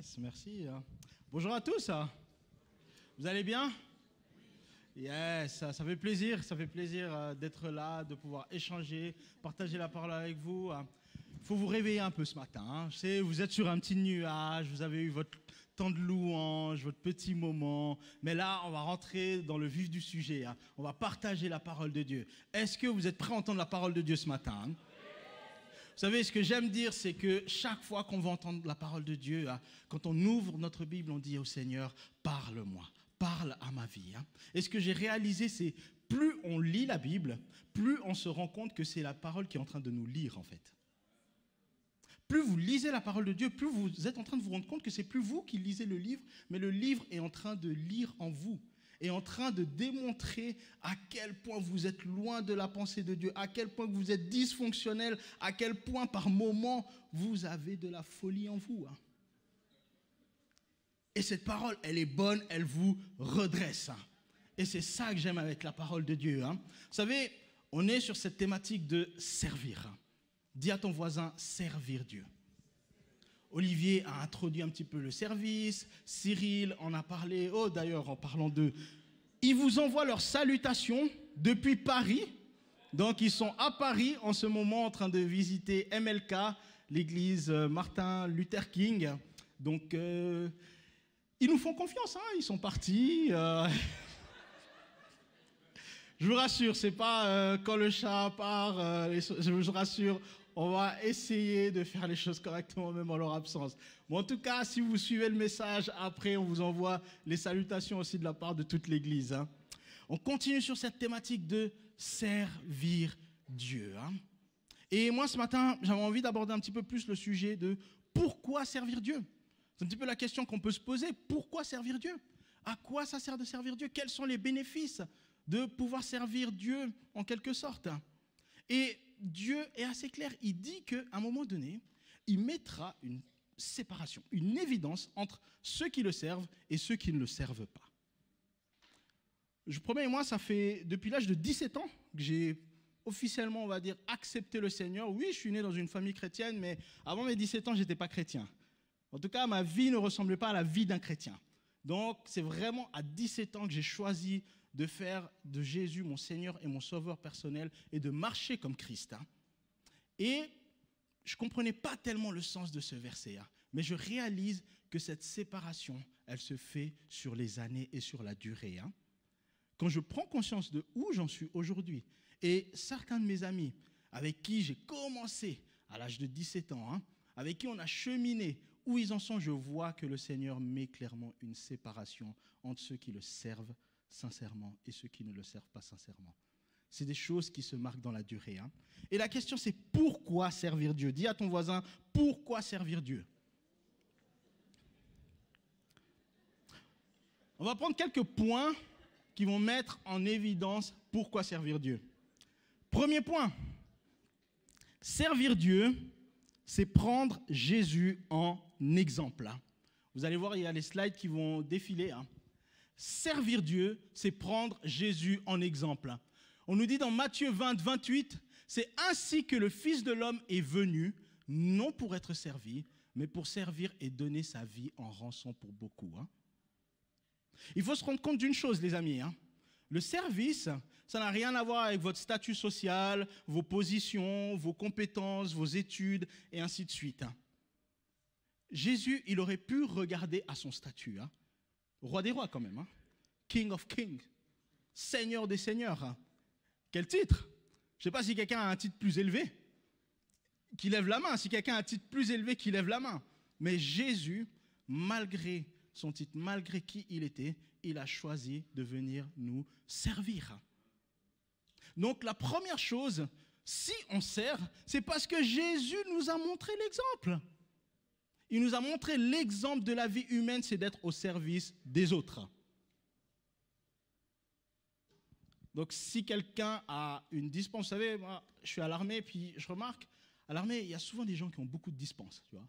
Yes, merci. Bonjour à tous. Vous allez bien? Yes, ça fait plaisir d'être là, de pouvoir échanger, partager la parole avec vous. Il faut vous réveiller un peu ce matin. Je sais, vous êtes sur un petit nuage, vous avez eu votre temps de louange, votre petit moment. Mais là, on va rentrer dans le vif du sujet. On va partager la parole de Dieu. Est-ce que vous êtes prêts à entendre la parole de Dieu ce matin? Vous savez, ce que j'aime dire, c'est que chaque fois qu'on va entendre la parole de Dieu, quand on ouvre notre Bible, on dit au Seigneur, parle-moi, parle à ma vie. Et ce que j'ai réalisé, c'est plus on lit la Bible, plus on se rend compte que c'est la parole qui est en train de nous lire, en fait. Plus vous lisez la parole de Dieu, plus vous êtes en train de vous rendre compte que c'est plus vous qui lisez le livre, mais le livre est en train de lire en vous. Est en train de démontrer à quel point vous êtes loin de la pensée de Dieu, à quel point vous êtes dysfonctionnel, à quel point par moment vous avez de la folie en vous. Et cette parole, elle est bonne, elle vous redresse. Et c'est ça que j'aime avec la parole de Dieu. Vous savez, on est sur cette thématique de servir. Dis à ton voisin, servir Dieu. Olivier a introduit un petit peu le service, Cyril en a parlé, d'ailleurs en parlant d'eux, ils vous envoient leurs salutations depuis Paris, donc ils sont à Paris en ce moment en train de visiter MLK, l'église Martin Luther King, donc ils nous font confiance, ils sont partis, je vous rassure, c'est pas quand le chat part, je vous rassure, on va essayer de faire les choses correctement, même en leur absence. Bon, en tout cas, si vous suivez le message, après, on vous envoie les salutations aussi de la part de toute l'Église. On continue sur cette thématique de servir Dieu. Et moi, ce matin, j'avais envie d'aborder un petit peu plus le sujet de pourquoi servir Dieu. C'est un petit peu la question qu'on peut se poser. Pourquoi servir Dieu? À quoi ça sert de servir Dieu? Quels sont les bénéfices de pouvoir servir Dieu en quelque sorte? Et Dieu est assez clair, il dit qu'à un moment donné, il mettra une séparation, une évidence entre ceux qui le servent et ceux qui ne le servent pas. Je promets, moi, ça fait depuis l'âge de 17 ans que j'ai officiellement, on va dire, accepté le Seigneur. Oui, je suis né dans une famille chrétienne, mais avant mes 17 ans, je n'étais pas chrétien. En tout cas, ma vie ne ressemblait pas à la vie d'un chrétien. Donc, c'est vraiment à 17 ans que j'ai choisi de faire de Jésus mon Seigneur et mon Sauveur personnel et de marcher comme Christ. Et je ne comprenais pas tellement le sens de ce verset, mais je réalise que cette séparation, elle se fait sur les années et sur la durée. Quand je prends conscience de où j'en suis aujourd'hui, et certains de mes amis avec qui j'ai commencé à l'âge de 17 ans, avec qui on a cheminé, où ils en sont, je vois que le Seigneur met clairement une séparation entre ceux qui le servent sincèrement et ceux qui ne le servent pas sincèrement. C'est des choses qui se marquent dans la durée. Et la question, c'est pourquoi servir Dieu? Dis à ton voisin, pourquoi servir Dieu? On va prendre quelques points qui vont mettre en évidence pourquoi servir Dieu. Premier point, servir Dieu, c'est prendre Jésus en exemple. Vous allez voir, il y a les slides qui vont défiler. Servir Dieu, c'est prendre Jésus en exemple. On nous dit dans Matthieu 20, 28, c'est ainsi que le Fils de l'homme est venu, non pour être servi, mais pour servir et donner sa vie en rançon pour beaucoup. Il faut se rendre compte d'une chose, les amis. Le service, ça n'a rien à voir avec votre statut social, vos positions, vos compétences, vos études, et ainsi de suite. Jésus, il aurait pu regarder à son statut. Roi des rois quand même, King of Kings, Seigneur des seigneurs. Quel titre? Je ne sais pas si quelqu'un a un titre plus élevé, qui lève la main. Si quelqu'un a un titre plus élevé, qui lève la main. Mais Jésus, malgré son titre, malgré qui il était, il a choisi de venir nous servir. Donc la première chose, si on sert, c'est parce que Jésus nous a montré l'exemple. Il nous a montré l'exemple de la vie humaine, c'est d'être au service des autres. Donc, si quelqu'un a une dispense, vous savez, moi, je suis à l'armée, puis je remarque, à l'armée, il y a souvent des gens qui ont beaucoup de dispenses, tu vois.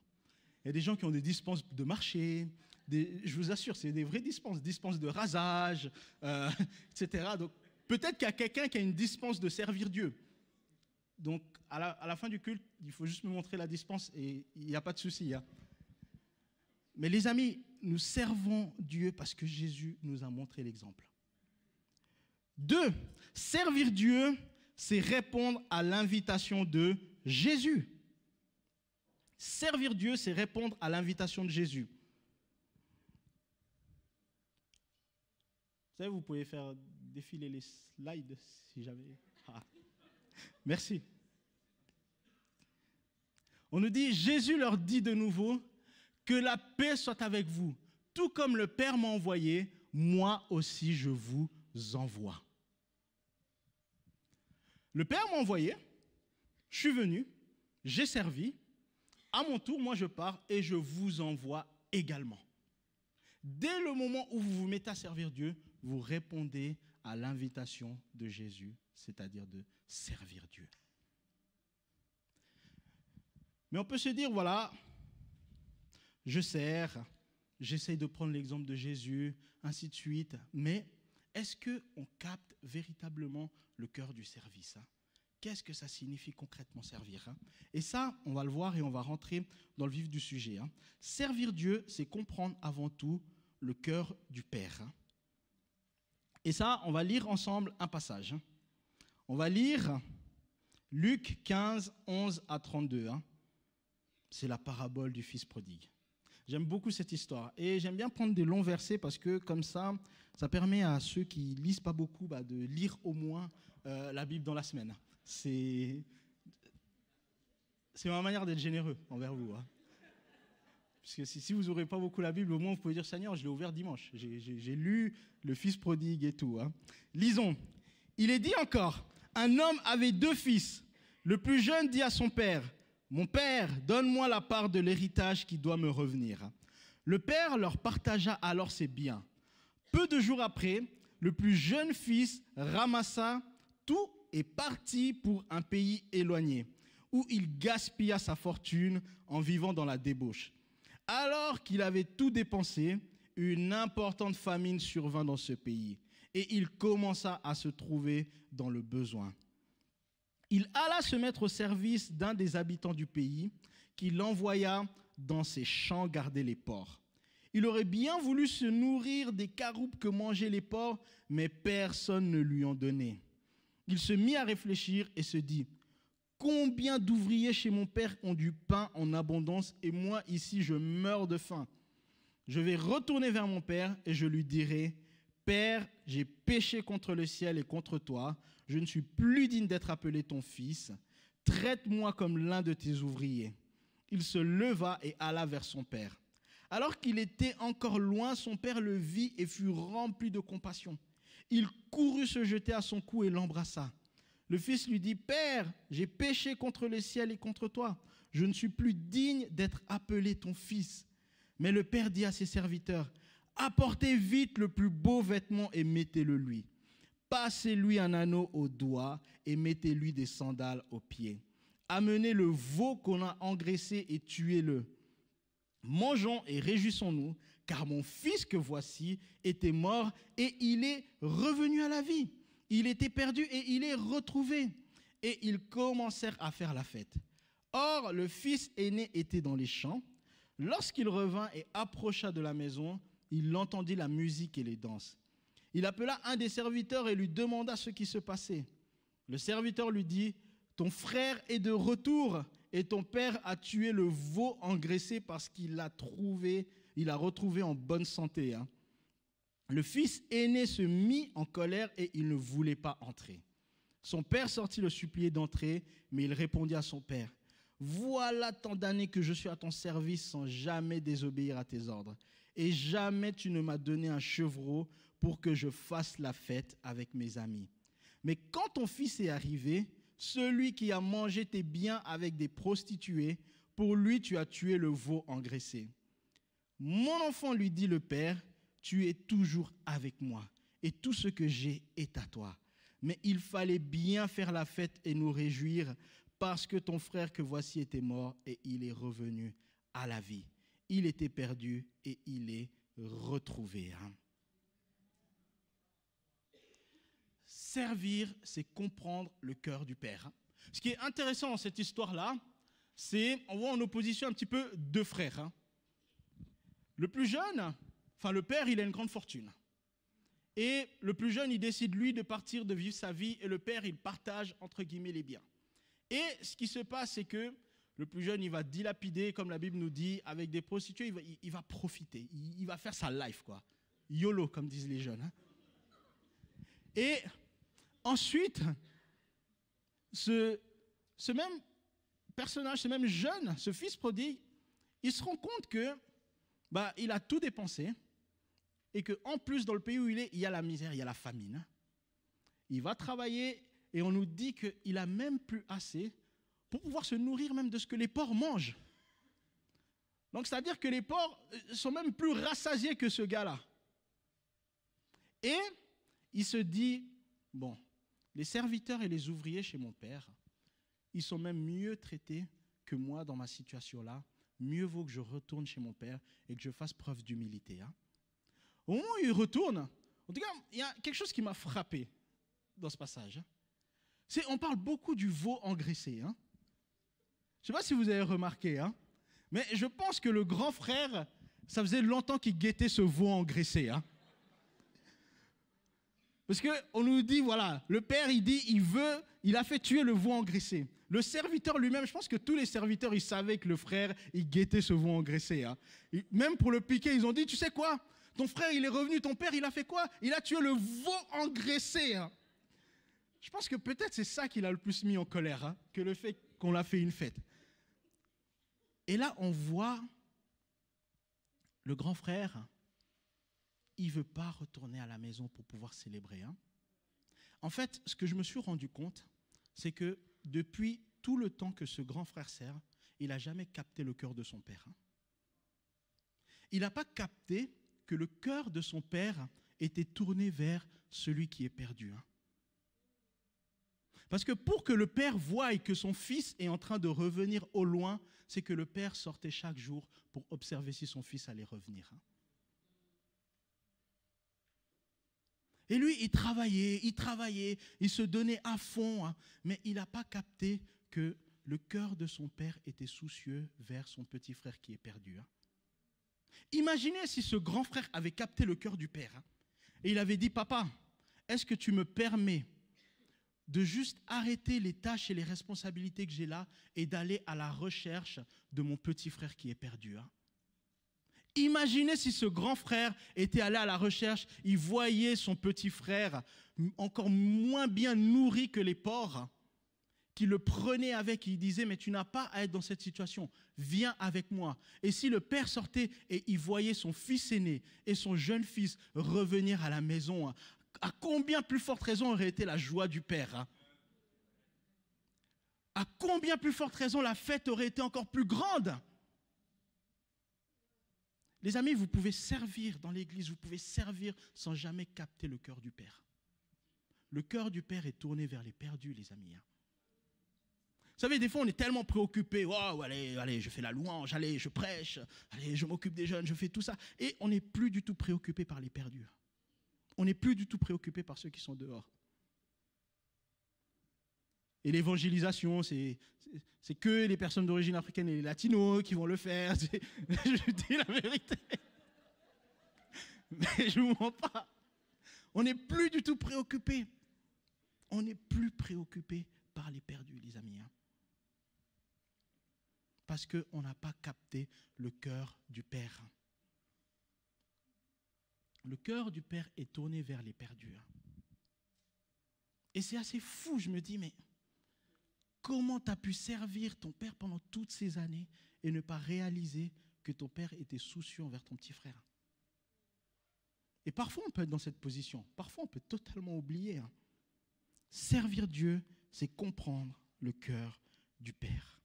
Il y a des gens qui ont des dispenses de marché, je vous assure, c'est des vraies dispenses de rasage, etc. Donc, peut-être qu'il y a quelqu'un qui a une dispense de servir Dieu. Donc, à la fin du culte, il faut juste me montrer la dispense et il n'y a pas de souci. Mais les amis, nous servons Dieu parce que Jésus nous a montré l'exemple. 2, servir Dieu, c'est répondre à l'invitation de Jésus. Servir Dieu, c'est répondre à l'invitation de Jésus. Vous savez, vous pouvez faire défiler les slides si j'avais... Ah. Merci. On nous dit, Jésus leur dit de nouveau, que la paix soit avec vous. Tout comme le Père m'a envoyé, moi aussi je vous envoie. Le Père m'a envoyé, je suis venu, j'ai servi, à mon tour, moi je pars et je vous envoie également. Dès le moment où vous vous mettez à servir Dieu, vous répondez à l'invitation de Jésus, c'est-à-dire de servir Dieu. Mais on peut se dire, voilà, je sers, j'essaye de prendre l'exemple de Jésus, ainsi de suite, mais est-ce qu'on capte véritablement le cœur du service, hein? Qu'est-ce que ça signifie concrètement servir, hein? Et ça, on va le voir et on va rentrer dans le vif du sujet, hein. Servir Dieu, c'est comprendre avant tout le cœur du Père, hein. Et ça, on va lire ensemble un passage, hein. On va lire Luc 15, 11 à 32. Hein. C'est la parabole du fils prodigue. J'aime beaucoup cette histoire. Et j'aime bien prendre des longs versets parce que comme ça permet à ceux qui lisent pas beaucoup de lire au moins la Bible dans la semaine. C'est ma manière d'être généreux envers vous, hein. Puisque si vous n'aurez pas beaucoup la Bible, au moins vous pouvez dire, Seigneur, je l'ai ouvert dimanche. J'ai lu le fils prodigue et tout, hein. Lisons. Il est dit encore, un homme avait 2 fils. Le plus jeune dit à son père, mon père, donne-moi la part de l'héritage qui doit me revenir. Le père leur partagea alors ses biens. Peu de jours après, le plus jeune fils ramassa tout et partit pour un pays éloigné, où il gaspilla sa fortune en vivant dans la débauche. Alors qu'il avait tout dépensé, une importante famine survint dans ce pays, et il commença à se trouver dans le besoin. Il alla se mettre au service d'un des habitants du pays, qui l'envoya dans ses champs garder les porcs. Il aurait bien voulu se nourrir des caroupes que mangeaient les porcs, mais personne ne lui en donnait. Il se mit à réfléchir et se dit, « Combien d'ouvriers chez mon père ont du pain en abondance et moi ici je meurs de faim. Je vais retourner vers mon père et je lui dirai, « Père, j'ai péché contre le ciel et contre toi. Je ne suis plus digne d'être appelé ton fils. Traite-moi comme l'un de tes ouvriers. » Il se leva et alla vers son père. Alors qu'il était encore loin, son père le vit et fut rempli de compassion. Il courut se jeter à son cou et l'embrassa. Le fils lui dit, « Père, j'ai péché contre le ciel et contre toi. Je ne suis plus digne d'être appelé ton fils. » Mais le père dit à ses serviteurs, « Apportez vite le plus beau vêtement et mettez-le lui. Passez-lui un anneau au doigt et mettez-lui des sandales aux pieds. Amenez le veau qu'on a engraissé et tuez-le. Mangeons et réjouissons-nous, car mon fils que voici était mort et il est revenu à la vie. Il était perdu et il est retrouvé. » Et ils commencèrent à faire la fête. Or, le fils aîné était dans les champs. Lorsqu'il revint et approcha de la maison, il entendit la musique et les danses. Il appela un des serviteurs et lui demanda ce qui se passait. Le serviteur lui dit, « Ton frère est de retour et ton père a tué le veau engraissé parce qu'il l'a retrouvé en bonne santé. » Hein. Le fils aîné se mit en colère et il ne voulait pas entrer. Son père sortit le supplier d'entrer, mais il répondit à son père, « Voilà tant d'années que je suis à ton service sans jamais désobéir à tes ordres. Et jamais tu ne m'as donné un chevreau pour que je fasse la fête avec mes amis. Mais quand ton fils est arrivé, celui qui a mangé tes biens avec des prostituées, pour lui tu as tué le veau engraissé. » « Mon enfant, lui dit le père, tu es toujours avec moi, et tout ce que j'ai est à toi. Mais il fallait bien faire la fête et nous réjouir, parce que ton frère que voici était mort et il est revenu à la vie. Il était perdu et il est retrouvé. » Hein. Servir, c'est comprendre le cœur du Père. Ce qui est intéressant dans cette histoire-là, c'est on voit en opposition un petit peu 2 frères. Hein. Le plus jeune, enfin le père, il a une grande fortune. Et le plus jeune, il décide, lui, de partir, de vivre sa vie. Et le père, il partage, entre guillemets, les biens. Et ce qui se passe, c'est que le plus jeune, il va dilapider, comme la Bible nous dit, avec des prostituées, il va profiter. Il va faire sa life, quoi. YOLO, comme disent les jeunes. Hein. Et ensuite, ce même personnage, ce même jeune, ce fils prodigue, il se rend compte que il a tout dépensé et qu'en plus, dans le pays où il est, il y a la misère, il y a la famine. Il va travailler et on nous dit qu'il n'a même plus assez pour pouvoir se nourrir même de ce que les porcs mangent. Donc, c'est-à-dire que les porcs sont même plus rassasiés que ce gars-là. Et il se dit, bon, les serviteurs et les ouvriers chez mon père, ils sont même mieux traités que moi dans ma situation-là. Mieux vaut que je retourne chez mon père et que je fasse preuve d'humilité. Hein. Au moment où il retourne, en tout cas, il y a quelque chose qui m'a frappé dans ce passage. Hein. On parle beaucoup du veau engraissé. Hein. Je ne sais pas si vous avez remarqué, hein, mais je pense que le grand frère, ça faisait longtemps qu'il guettait ce veau engraissé. Hein. Parce qu'on nous dit, voilà, le père, il dit, il a fait tuer le veau engraissé. Le serviteur lui-même, je pense que tous les serviteurs, ils savaient que le frère, il guettait ce veau engraissé. Hein. Même pour le piquer, ils ont dit, tu sais quoi, ton frère, il est revenu, ton père, il a fait quoi? Il a tué le veau engraissé. Hein. Je pense que peut-être c'est ça qui l'a le plus mis en colère, hein, que le fait qu'on l'a fait une fête. Et là, on voit le grand frère, il ne veut pas retourner à la maison pour pouvoir célébrer. Hein. En fait, ce que je me suis rendu compte, c'est que depuis tout le temps que ce grand frère sert, il n'a jamais capté le cœur de son père. Hein. Il n'a pas capté que le cœur de son père était tourné vers celui qui est perdu. Hein. Parce que pour que le père voie que son fils est en train de revenir au loin, c'est que le père sortait chaque jour pour observer si son fils allait revenir. Hein. Et lui, il travaillait, il se donnait à fond, hein, mais il n'a pas capté que le cœur de son père était soucieux vers son petit frère qui est perdu. Hein. Imaginez si ce grand frère avait capté le cœur du père, hein, et il avait dit, papa, est-ce que tu me permets de juste arrêter les tâches et les responsabilités que j'ai là et d'aller à la recherche de mon petit frère qui est perdu. Hein. Imaginez si ce grand frère était allé à la recherche, il voyait son petit frère encore moins bien nourri que les porcs, qui le prenait avec, il disait, mais tu n'as pas à être dans cette situation, viens avec moi. Et si le père sortait et il voyait son fils aîné et son jeune fils revenir à la maison, à combien plus forte raison aurait été la joie du père, hein? À combien plus forte raison la fête aurait été encore plus grande? Les amis, vous pouvez servir dans l'église, vous pouvez servir sans jamais capter le cœur du Père. Le cœur du Père est tourné vers les perdus, les amis. Hein. Vous savez, des fois, on est tellement préoccupé. Oh, allez, je fais la louange, allez, je prêche, allez, je m'occupe des jeunes, je fais tout ça. Et on n'est plus du tout préoccupé par les perdus. On n'est plus du tout préoccupé par ceux qui sont dehors. Et l'évangélisation, c'est que les personnes d'origine africaine et les latinos qui vont le faire. Je dis la vérité. Mais je ne vous mens pas. On n'est plus du tout préoccupé. On n'est plus préoccupé par les perdus, les amis. Hein. Parce qu'on n'a pas capté le cœur du Père. Le cœur du Père est tourné vers les perdus. Et c'est assez fou, je me dis, mais comment tu as pu servir ton Père pendant toutes ces années et ne pas réaliser que ton Père était soucieux envers ton petit frère? Et parfois, on peut être dans cette position. Parfois, on peut totalement oublier. Hein. Servir Dieu, c'est comprendre le cœur du Père.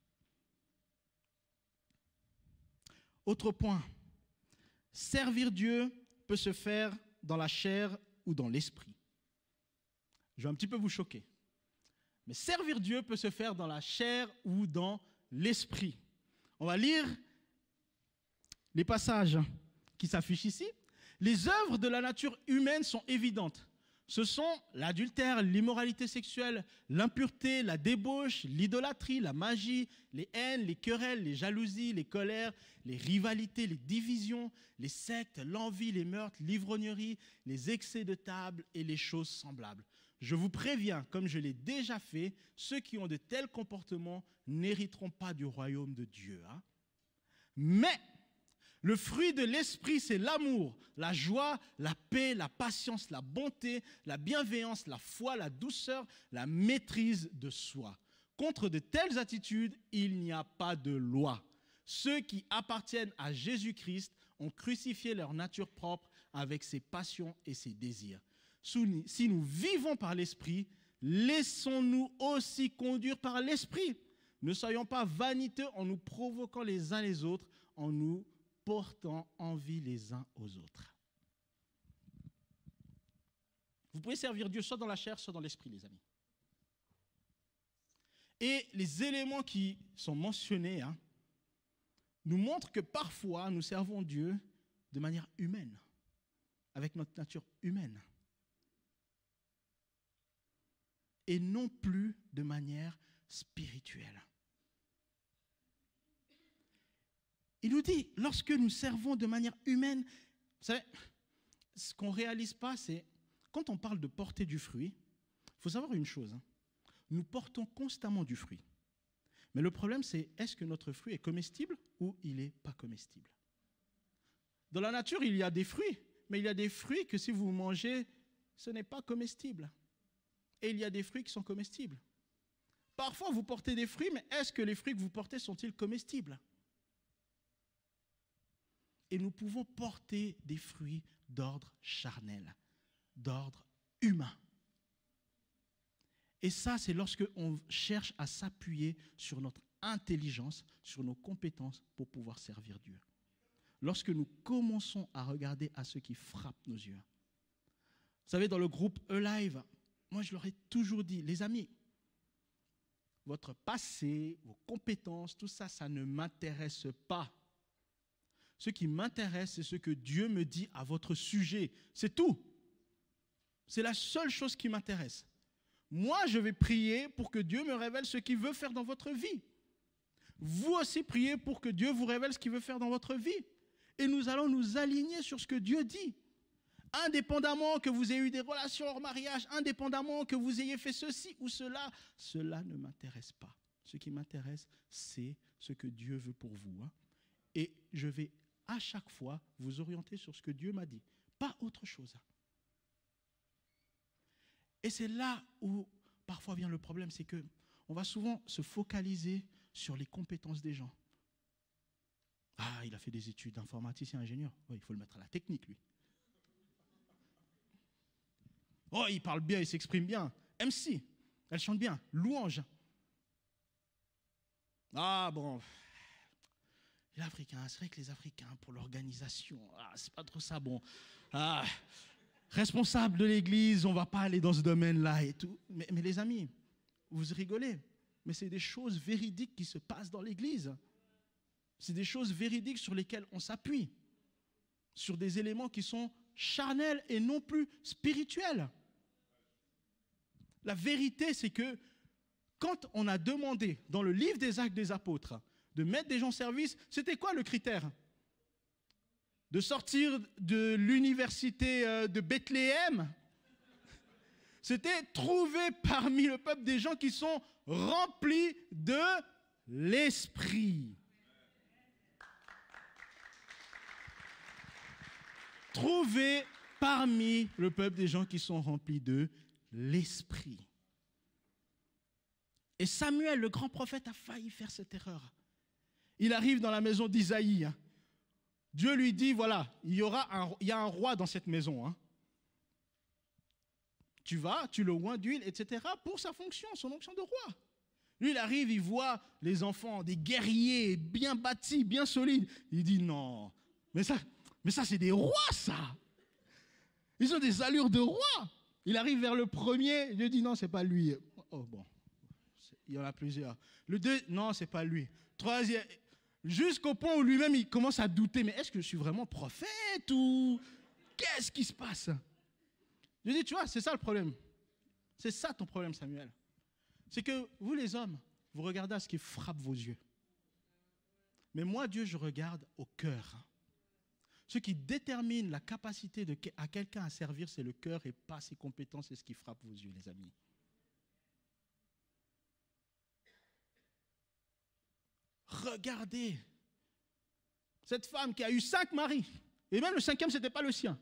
Autre point. Servir Dieu peut se faire dans la chair ou dans l'esprit. Je vais un petit peu vous choquer. Mais servir Dieu peut se faire dans la chair ou dans l'esprit. On va lire les passages qui s'affichent ici. Les œuvres de la nature humaine sont évidentes. Ce sont l'adultère, l'immoralité sexuelle, l'impureté, la débauche, l'idolâtrie, la magie, les haines, les querelles, les jalousies, les colères, les rivalités, les divisions, les sectes, l'envie, les meurtres, l'ivrognerie, les excès de table et les choses semblables. Je vous préviens, comme je l'ai déjà fait, ceux qui ont de tels comportements n'hériteront pas du royaume de Dieu. Hein. Mais le fruit de l'esprit, c'est l'amour, la joie, la paix, la patience, la bonté, la bienveillance, la foi, la douceur, la maîtrise de soi. Contre de telles attitudes, il n'y a pas de loi. Ceux qui appartiennent à Jésus-Christ ont crucifié leur nature propre avec ses passions et ses désirs. Si nous vivons par l'esprit, laissons-nous aussi conduire par l'esprit. Ne soyons pas vaniteux en nous provoquant les uns les autres, en nous portant envie les uns aux autres. Vous pouvez servir Dieu soit dans la chair, soit dans l'esprit, les amis. Et les éléments qui sont mentionnés nous montrent que parfois nous servons Dieu de manière humaine, avec notre nature humaine, et non plus de manière spirituelle. Il nous dit, lorsque nous servons de manière humaine, vous savez, ce qu'on ne réalise pas, c'est, quand on parle de porter du fruit, il faut savoir une chose, nous portons constamment du fruit. Mais le problème, c'est, est-ce que notre fruit est comestible ou il n'est pas comestible? Dans la nature, il y a des fruits, mais il y a des fruits que si vous mangez, ce n'est pas comestible. Et il y a des fruits qui sont comestibles. Parfois, vous portez des fruits, mais est-ce que les fruits que vous portez sont-ils comestibles? Et nous pouvons porter des fruits d'ordre charnel, d'ordre humain. Et ça, c'est lorsque on cherche à s'appuyer sur notre intelligence, sur nos compétences pour pouvoir servir Dieu. Lorsque nous commençons à regarder à ce qui frappe nos yeux. Vous savez, dans le groupe Alive, moi je leur ai toujours dit, les amis, votre passé, vos compétences, tout ça, ça ne m'intéresse pas. Ce qui m'intéresse, c'est ce que Dieu me dit à votre sujet. C'est tout. C'est la seule chose qui m'intéresse. Moi, je vais prier pour que Dieu me révèle ce qu'il veut faire dans votre vie. Vous aussi, priez pour que Dieu vous révèle ce qu'il veut faire dans votre vie. Et nous allons nous aligner sur ce que Dieu dit. Indépendamment que vous ayez eu des relations hors mariage, indépendamment que vous ayez fait ceci ou cela, cela ne m'intéresse pas. Ce qui m'intéresse, c'est ce que Dieu veut pour vous. Et je vais à chaque fois vous orienter sur ce que Dieu m'a dit, pas autre chose. Et c'est là où parfois vient le problème, c'est qu'on va souvent se focaliser sur les compétences des gens. Ah, il a fait des études d'informaticien, ingénieur. Oh, il faut le mettre à la technique, lui. Oh, il parle bien, il s'exprime bien. MC, elle chante bien. Louange. Ah, bon. Les Africains, c'est vrai que les Africains, pour l'organisation, c'est pas trop ça, bon. Responsable de l'Église, on ne va pas aller dans ce domaine-là et tout. Mais les amis, vous rigolez, mais c'est des choses véridiques qui se passent dans l'Église. C'est des choses véridiques sur lesquelles on s'appuie, sur des éléments qui sont charnels et non plus spirituels. La vérité, c'est que quand on a demandé dans le livre des Actes des Apôtres de mettre des gens en service, c'était quoi le critère? De sortir de l'université de Bethléem? C'était trouver parmi le peuple des gens qui sont remplis de l'esprit. Trouver parmi le peuple des gens qui sont remplis de l'esprit. Et Samuel, le grand prophète, a failli faire cette erreur. Il arrive dans la maison d'Isaïe. Dieu lui dit, voilà, il y a un roi dans cette maison. Tu vas, tu le oins d'huile, etc. pour sa fonction, son onction de roi. Lui, il arrive, il voit les enfants, des guerriers bien bâtis, bien solides. Il dit, non, mais ça c'est des rois, ça. Ils ont des allures de rois. Il arrive vers le premier, Dieu dit, non, c'est pas lui. Oh bon, il y en a plusieurs. Le deux, non, c'est pas lui. Troisième, jusqu'au point où lui-même, il commence à douter, mais est-ce que je suis vraiment prophète ou qu'est-ce qui se passe? Je dis, tu vois, c'est ça le problème. C'est ça ton problème, Samuel. C'est que vous, les hommes, vous regardez à ce qui frappe vos yeux. Mais moi, Dieu, je regarde au cœur. Ce qui détermine la capacité à quelqu'un à servir, c'est le cœur et pas ses compétences, c'est ce qui frappe vos yeux, les amis. Regardez cette femme qui a eu 5 maris, et même le 5e, ce n'était pas le sien.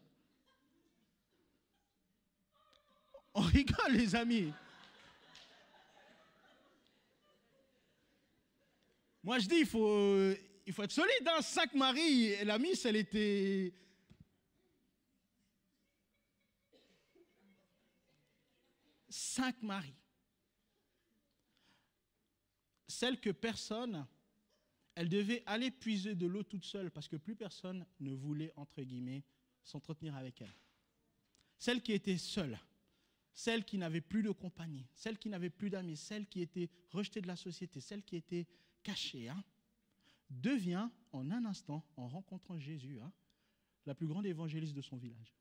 On rigole, les amis. Moi, je dis, il faut être solide. Hein. 5 maris, et la miss, elle était... Cinq maris. Celle que personne, elle devait aller puiser de l'eau toute seule parce que plus personne ne voulait, entre guillemets, s'entretenir avec elle. Celle qui était seule, celle qui n'avait plus de compagnie, celle qui n'avait plus d'amis, celle qui était rejetée de la société, celle qui était cachée, hein, devient en un instant, en rencontrant Jésus, hein, la plus grande évangéliste de son village.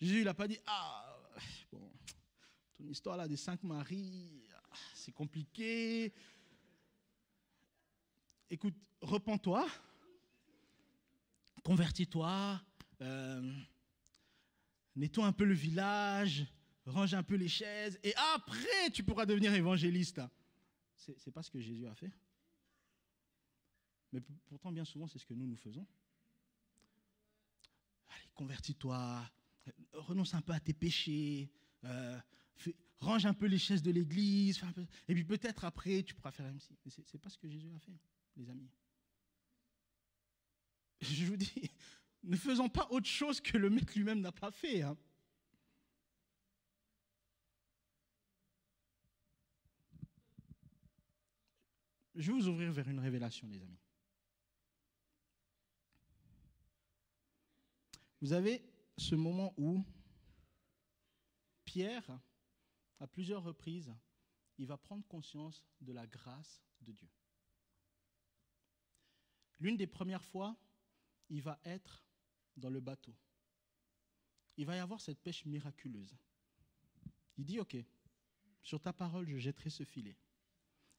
Jésus, il n'a pas dit, ah, bon, ton histoire là des 5 maris, c'est compliqué. Écoute, repens-toi, convertis-toi, nettoie un peu le village, range un peu les chaises, et après tu pourras devenir évangéliste. C'est pas ce que Jésus a fait. Mais pourtant, bien souvent, c'est ce que nous faisons. Allez, convertis-toi, renonce un peu à tes péchés, range un peu les chaises de l'église, et puis peut-être après, tu pourras faire MC. Mais c'est pas ce que Jésus a fait, les amis. Je vous dis, ne faisons pas autre chose que le Maître lui-même n'a pas fait. Hein. Je vais vous ouvrir vers une révélation, les amis. Vous avez ce moment où Pierre, à plusieurs reprises, il va prendre conscience de la grâce de Dieu. L'une des premières fois, il va être dans le bateau. Il va y avoir cette pêche miraculeuse. Il dit, ok, sur ta parole, je jetterai ce filet.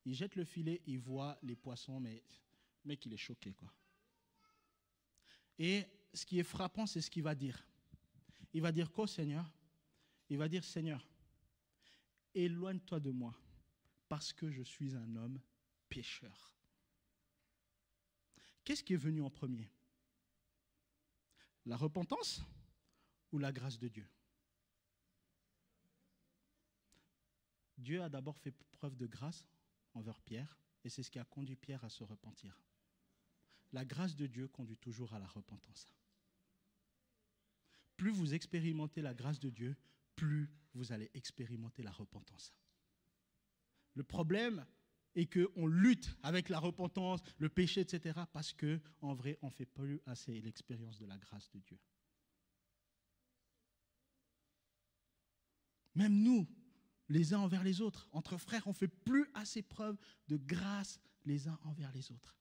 Il jette le filet, il voit les poissons, mais le mec, il est choqué, quoi. Et ce qui est frappant, c'est ce qu'il va dire. Il va dire quoi, Seigneur? Il va dire, Seigneur, éloigne-toi de moi, parce que je suis un homme pécheur. Qu'est-ce qui est venu en premier? La repentance ou la grâce de Dieu? Dieu a d'abord fait preuve de grâce envers Pierre, et c'est ce qui a conduit Pierre à se repentir. La grâce de Dieu conduit toujours à la repentance. Plus vous expérimentez la grâce de Dieu, plus vous allez expérimenter la repentance. Le problème est qu'on lutte avec la repentance, le péché, etc., parce qu'en vrai, on ne fait plus assez l'expérience de la grâce de Dieu. Même nous, les uns envers les autres, entre frères, on ne fait plus assez preuve de grâce les uns envers les autres.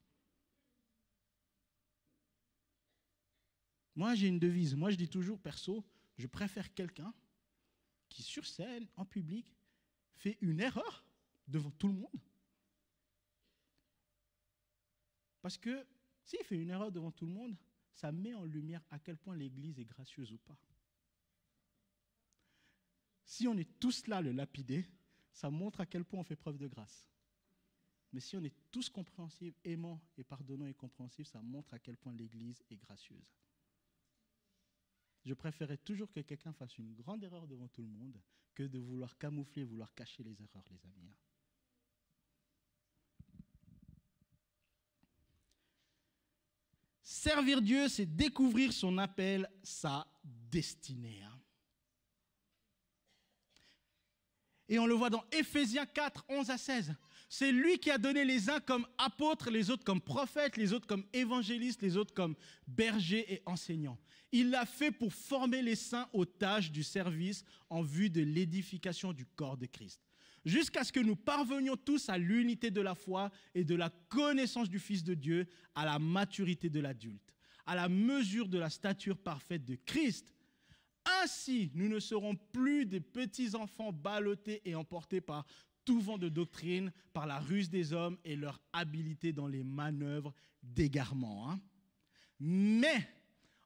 Moi, j'ai une devise. Moi, je dis toujours, perso, je préfère quelqu'un qui, sur scène, en public, fait une erreur devant tout le monde. Parce que s'il fait une erreur devant tout le monde, ça met en lumière à quel point l'Église est gracieuse ou pas. Si on est tous là, le lapider, ça montre à quel point on fait preuve de grâce. Mais si on est tous compréhensifs, aimants et pardonnants et compréhensifs, ça montre à quel point l'Église est gracieuse. Je préférais toujours que quelqu'un fasse une grande erreur devant tout le monde que de vouloir camoufler, vouloir cacher les erreurs, les amis. Servir Dieu, c'est découvrir son appel, sa destinée. Et on le voit dans Éphésiens 4, 11 à 16. C'est lui qui a donné les uns comme apôtres, les autres comme prophètes, les autres comme évangélistes, les autres comme bergers et enseignants. Il l'a fait pour former les saints aux tâches du service en vue de l'édification du corps de Christ. Jusqu'à ce que nous parvenions tous à l'unité de la foi et de la connaissance du Fils de Dieu, à la maturité de l'adulte, à la mesure de la stature parfaite de Christ. Ainsi, nous ne serons plus des petits enfants ballottés et emportés par tout vent de doctrine, par la ruse des hommes et leur habileté dans les manœuvres d'égarement. Mais,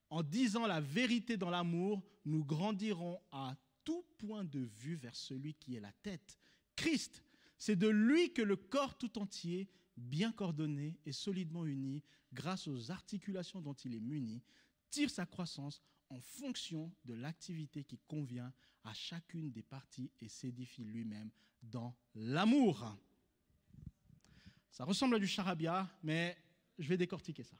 en disant la vérité dans l'amour, nous grandirons à tout point de vue vers celui qui est la tête, Christ. C'est de lui que le corps tout entier, bien coordonné et solidement uni, grâce aux articulations dont il est muni, tire sa croissance en fonction de l'activité qui convient à chacune des parties et s'édifie lui-même dans l'amour. Ça ressemble à du charabia, mais je vais décortiquer ça.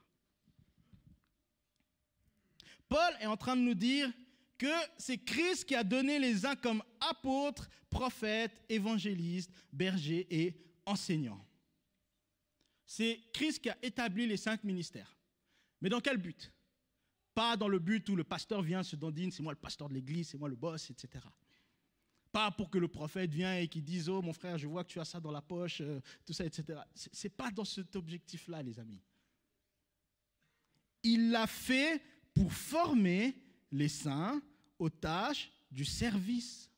Paul est en train de nous dire que c'est Christ qui a donné les uns comme apôtres, prophètes, évangélistes, bergers et enseignants. C'est Christ qui a établi les 5 ministères. Mais dans quel but ? Pas dans le but où le pasteur vient, se dandine, c'est moi le pasteur de l'église, c'est moi le boss, etc. Pas pour que le prophète vienne et qu'il dise « Oh mon frère, je vois que tu as ça dans la poche, tout ça, etc. » Ce n'est pas dans cet objectif-là, les amis. Il l'a fait pour former les saints aux tâches du service.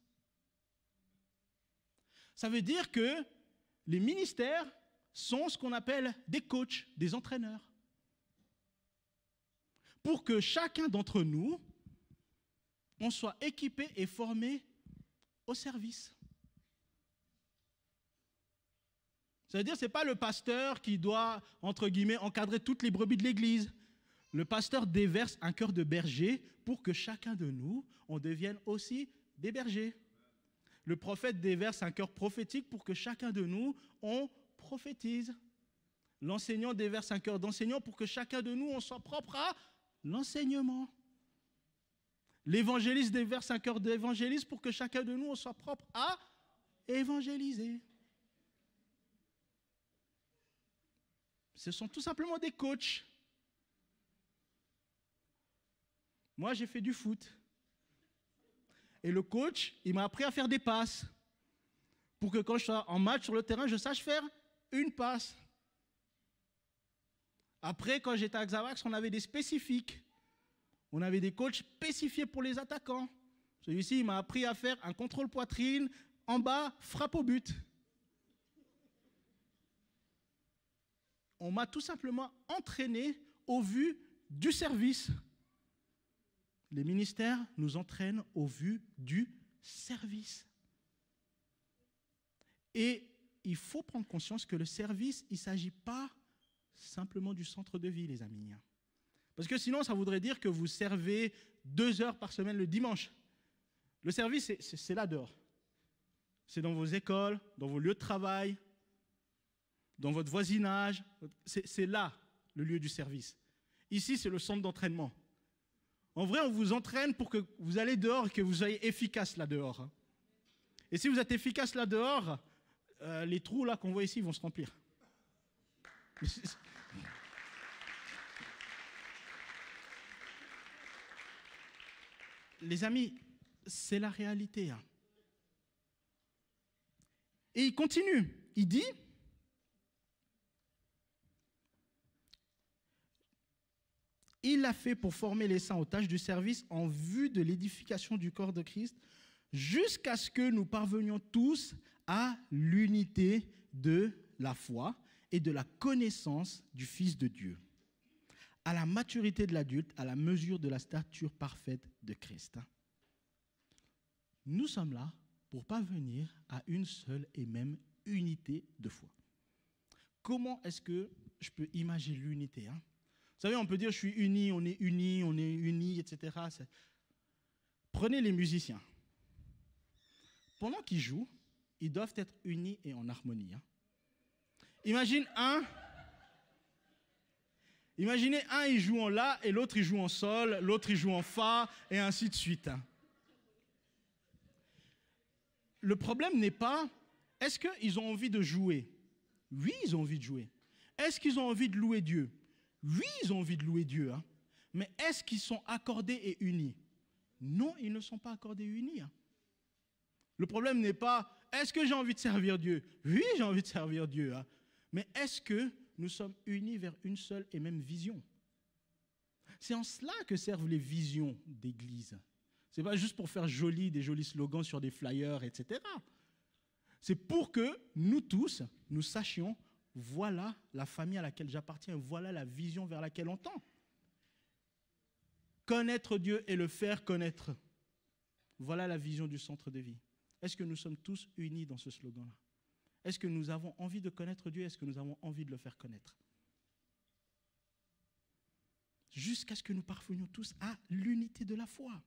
Ça veut dire que les ministères sont ce qu'on appelle des coachs, des entraîneurs. Pour que chacun d'entre nous, on soit équipé et formé au service. Ça veut dire que ce n'est pas le pasteur qui doit, entre guillemets, encadrer toutes les brebis de l'église. Le pasteur déverse un cœur de berger pour que chacun de nous, on devienne aussi des bergers. Le prophète déverse un cœur prophétique pour que chacun de nous, on prophétise. L'enseignant déverse un cœur d'enseignant pour que chacun de nous, on soit propre à l'enseignement. L'évangéliste déverse un cœur d'évangéliste pour que chacun de nous, on soit propre à évangéliser. Ce sont tout simplement des coachs. Moi, j'ai fait du foot. Et le coach, il m'a appris à faire des passes. Pour que quand je sois en match sur le terrain, je sache faire une passe. Après, quand j'étais à Xavax, on avait des spécifiques. On avait des coachs spécifiés pour les attaquants. Celui-ci, il m'a appris à faire un contrôle poitrine, en bas, frappe au but. On m'a tout simplement entraîné au vu du service. Les ministères nous entraînent au vu du service. Et il faut prendre conscience que le service, il ne s'agit pas simplement du centre de vie, les amis. Parce que sinon, ça voudrait dire que vous servez 2 heures par semaine le dimanche. Le service, c'est là dehors. C'est dans vos écoles, dans vos lieux de travail, dans votre voisinage. C'est là le lieu du service. Ici, c'est le centre d'entraînement. En vrai, on vous entraîne pour que vous allez dehors et que vous soyez efficace là dehors. Et si vous êtes efficace là dehors, les trous là qu'on voit ici vont se remplir. Les amis, c'est la réalité. Et il continue, il dit, il l'a fait pour former les saints aux tâches du service en vue de l'édification du corps de Christ, jusqu'à ce que nous parvenions tous à l'unité de la foi et de la connaissance du Fils de Dieu, à la maturité de l'adulte, à la mesure de la stature parfaite de Christ. Nous sommes là pour parvenir à une seule et même unité de foi. Comment est-ce que je peux imaginer l'unité ? Vous savez, on peut dire je suis uni, on est unis, etc. Prenez les musiciens. Pendant qu'ils jouent, ils doivent être unis et en harmonie. Imaginez un, il joue en la et l'autre il joue en sol, l'autre il joue en fa et ainsi de suite. Le problème n'est pas, est-ce qu'ils ont envie de jouer ? Oui, ils ont envie de jouer. Est-ce qu'ils ont envie de louer Dieu ? Oui, ils ont envie de louer Dieu. Mais est-ce qu'ils sont accordés et unis ? Non, ils ne sont pas accordés et unis. Le problème n'est pas, est-ce que j'ai envie de servir Dieu ? Oui, j'ai envie de servir Dieu. Mais est-ce que nous sommes unis vers une seule et même vision ? C'est en cela que servent les visions d'église. Ce n'est pas juste pour faire des jolis slogans sur des flyers, etc. C'est pour que nous tous, nous sachions, voilà la famille à laquelle j'appartiens, voilà la vision vers laquelle on tend. Connaître Dieu et le faire connaître. Voilà la vision du centre de vie. Est-ce que nous sommes tous unis dans ce slogan-là? Est-ce que nous avons envie de connaître Dieu? Est-ce que nous avons envie de le faire connaître? Jusqu'à ce que nous parvenions tous à l'unité de la foi.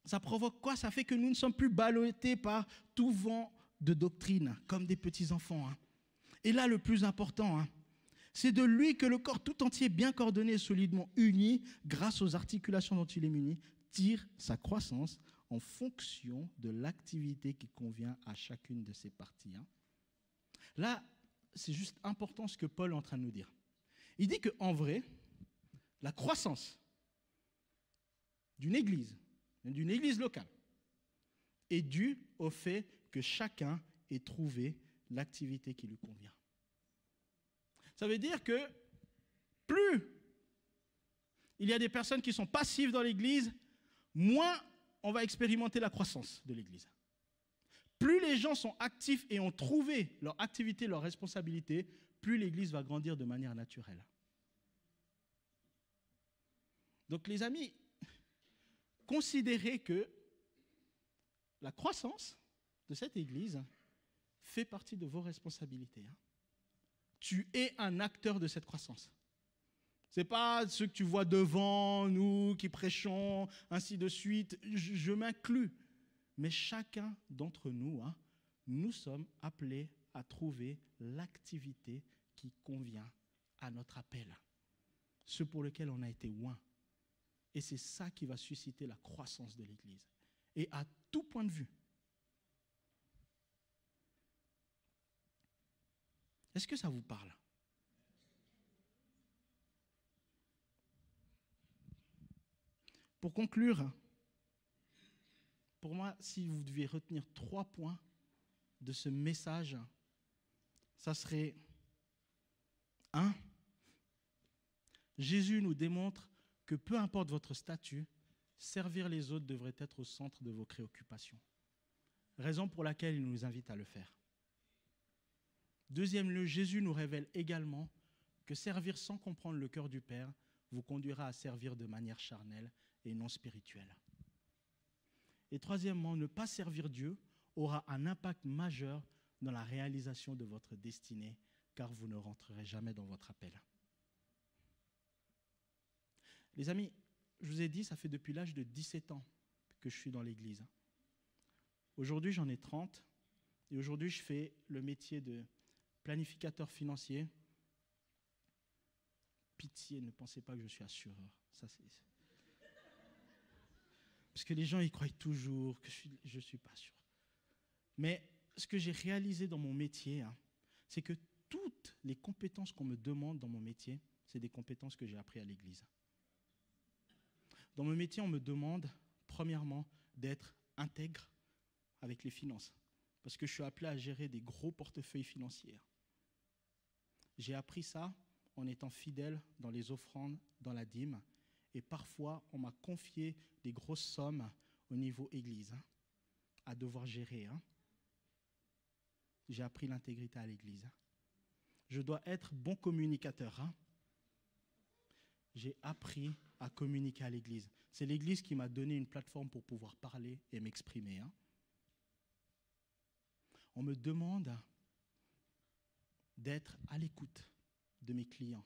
Ça provoque quoi? Ça fait que nous ne sommes plus ballottés par tout vent de doctrine, comme des petits-enfants. Et là, le plus important, c'est de lui que le corps tout entier, bien coordonné et solidement uni, grâce aux articulations dont il est muni, tire sa croissance en fonction de l'activité qui convient à chacune de ses parties. Là, c'est juste important ce que Paul est en train de nous dire. Il dit qu'en vrai, la croissance d'une église locale, est due au fait que chacun ait trouvé l'activité qui lui convient. Ça veut dire que plus il y a des personnes qui sont passives dans l'église, moins on va expérimenter la croissance de l'église. Plus les gens sont actifs et ont trouvé leur activité, leur responsabilité, plus l'église va grandir de manière naturelle. Donc les amis, considérez que la croissance de cette église fait partie de vos responsabilités. Tu es un acteur de cette croissance. Ce n'est pas ceux que tu vois devant nous, qui prêchons, ainsi de suite. Je m'inclus. Mais chacun d'entre nous, nous sommes appelés à trouver l'activité qui convient à notre appel. Ce pour lequel on a été oint. Et c'est ça qui va susciter la croissance de l'Église. Et à tout point de vue. Est-ce que ça vous parle? Pour conclure, pour moi, si vous deviez retenir 3 points de ce message, ça serait 1. Jésus nous démontre que peu importe votre statut, servir les autres devrait être au centre de vos préoccupations. Raison pour laquelle il nous invite à le faire. Deuxième lieu, Jésus nous révèle également que servir sans comprendre le cœur du Père vous conduira à servir de manière charnelle et non spirituelle. Et troisièmement, ne pas servir Dieu aura un impact majeur dans la réalisation de votre destinée, car vous ne rentrerez jamais dans votre appel. Les amis, je vous ai dit, ça fait depuis l'âge de 17 ans que je suis dans l'Église. Aujourd'hui, j'en ai 30, et aujourd'hui, je fais le métier de planificateur financier. Pitié, ne pensez pas que je suis assureur. Ça, c'est... Parce que les gens, ils croient toujours que je ne suis pas sûr. Mais ce que j'ai réalisé dans mon métier, c'est que toutes les compétences qu'on me demande dans mon métier, c'est des compétences que j'ai apprises à l'Église. Dans mon métier, on me demande, premièrement, d'être intègre avec les finances. Parce que je suis appelé à gérer des gros portefeuilles financiers. J'ai appris ça en étant fidèle dans les offrandes, dans la dîme. Et parfois, on m'a confié des grosses sommes au niveau église, à devoir gérer. J'ai appris l'intégrité à l'église. Je dois être bon communicateur. J'ai appris à communiquer à l'église. C'est l'église qui m'a donné une plateforme pour pouvoir parler et m'exprimer. On me demande d'être à l'écoute de mes clients,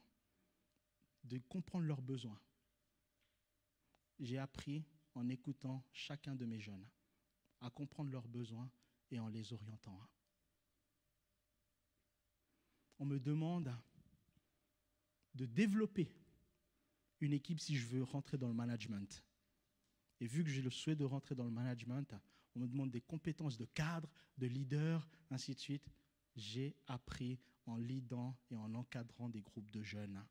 de comprendre leurs besoins. J'ai appris en écoutant chacun de mes jeunes à comprendre leurs besoins et en les orientant. On me demande de développer une équipe si je veux rentrer dans le management. Et vu que j'ai le souhait de rentrer dans le management, on me demande des compétences de cadre, de leader, ainsi de suite. J'ai appris en leadant et en encadrant des groupes de jeunes.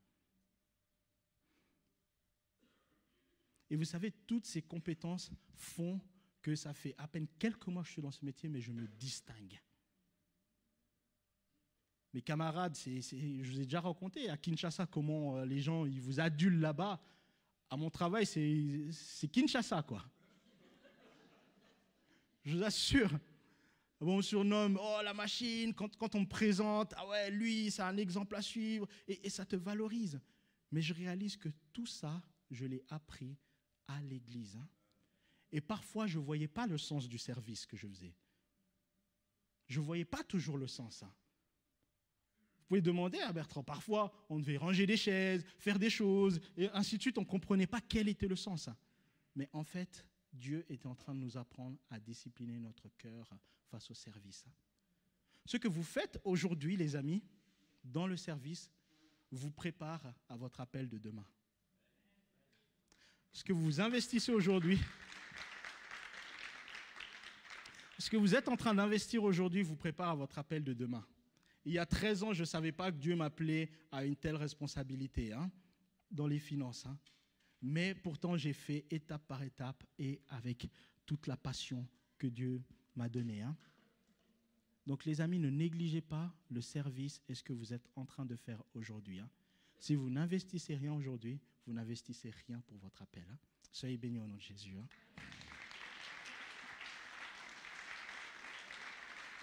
Et vous savez, toutes ces compétences font que ça fait à peine quelques mois que je suis dans ce métier, mais je me distingue. Mes camarades, je vous ai déjà raconté à Kinshasa comment les gens ils vous adulent là-bas. À mon travail, c'est Kinshasa, quoi. Je vous assure. Bon, on me surnomme, oh la machine, quand on me présente, ah ouais, lui, c'est un exemple à suivre, et ça te valorise. Mais je réalise que tout ça, je l'ai appris à l'église. Hein. Et parfois, je ne voyais pas le sens du service que je faisais. Je ne voyais pas toujours le sens. Hein. Vous pouvez demander à Bertrand, parfois, on devait ranger des chaises, faire des choses, et ainsi de suite, on ne comprenait pas quel était le sens. Hein. Mais en fait, Dieu était en train de nous apprendre à discipliner notre cœur face au service. Ce que vous faites aujourd'hui, les amis, dans le service, vous prépare à votre appel de demain. Ce que vous investissez aujourd'hui, ce que vous êtes en train d'investir aujourd'hui vous prépare à votre appel de demain. Il y a 13 ans, je ne savais pas que Dieu m'appelait à une telle responsabilité dans les finances. Mais pourtant, j'ai fait étape par étape et avec toute la passion que Dieu m'a donnée. Donc les amis, ne négligez pas le service et ce que vous êtes en train de faire aujourd'hui. Si vous n'investissez rien aujourd'hui, vous n'investissez rien pour votre appel. Soyez bénis au nom de Jésus.